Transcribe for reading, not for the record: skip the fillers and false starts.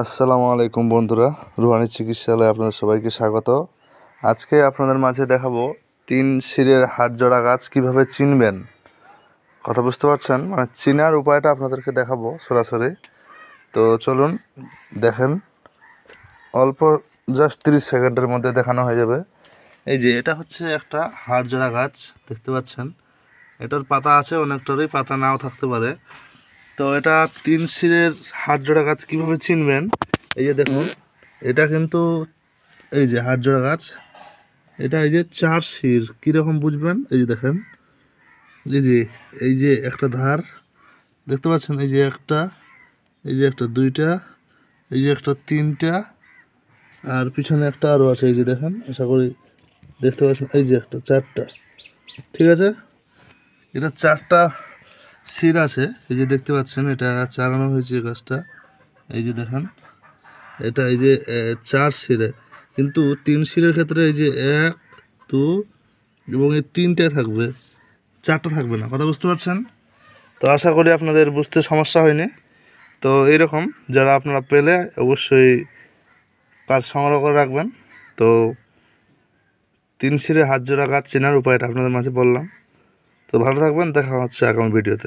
আসসালামু আলাইকুম বন্ধুরা, রুহানি চিকিৎসালয়ে আপনাদের সবাইকে স্বাগত। আজকে আপনাদের মাঝে দেখাবো 3 শিরের হাড়জোড়া গাছ কিভাবে চিনবেন। কথা বুঝতে পারছেন? মানে চিনার উপায়টা আপনাদেরকে দেখাবো সরাসরি। তো চলুন দেখেন, অল্প জাস্ট 30 সেকেন্ডের মধ্যে দেখানো হয়ে যাবে। এই যে এটা হচ্ছে একটা হাড়জোড়া গাছ, দেখতে পাচ্ছেন। এটার পাতা আছে, অনেকটারই পাতা নাও থাকতে পারে। তো এটা 3 শিরের হাড়জোড়া গাছ কিভাবে চিনবেন, এই যে দেখুন, এটা কিন্তু এই যে হাড়জোড়া গাছ, এটা এই যে 4 শির। কীরকম বুঝবেন? এই যে দেখেন, এই যে একটা ধার দেখতে পাচ্ছেন, এই যে একটা, এই যে একটা, দুইটা, এই যে একটা, তিনটা, আর পিছনে একটা আরও আছে, এই যে দেখেন, আশা করি দেখতে পাচ্ছেন, এই যে একটা, 4টা। ঠিক আছে, এটা 4টা শির আছে, এই যে দেখতে পাচ্ছেন, এটা চালানো হয়েছে গাছটা, এই যে দেখেন, এটা এই যে 4 শিরে। কিন্তু 3 শিরের ক্ষেত্রে এই যে 1, 2 এবং এই 3টে থাকবে, 4টা থাকবে না। কথা বুঝতে পারছেন? তো আশা করি আপনাদের বুঝতে সমস্যা হয়নি। তো এইরকম যারা আপনারা পেলে অবশ্যই কাজ সংগ্রহ করে রাখবেন। তো 3 শিরে হাড়জোড়া গাছ চেনার উপায়টা আপনাদের মাঝে বললাম। তো ভালো থাকবেন, দেখা হচ্ছে আগামী ভিডিওতে।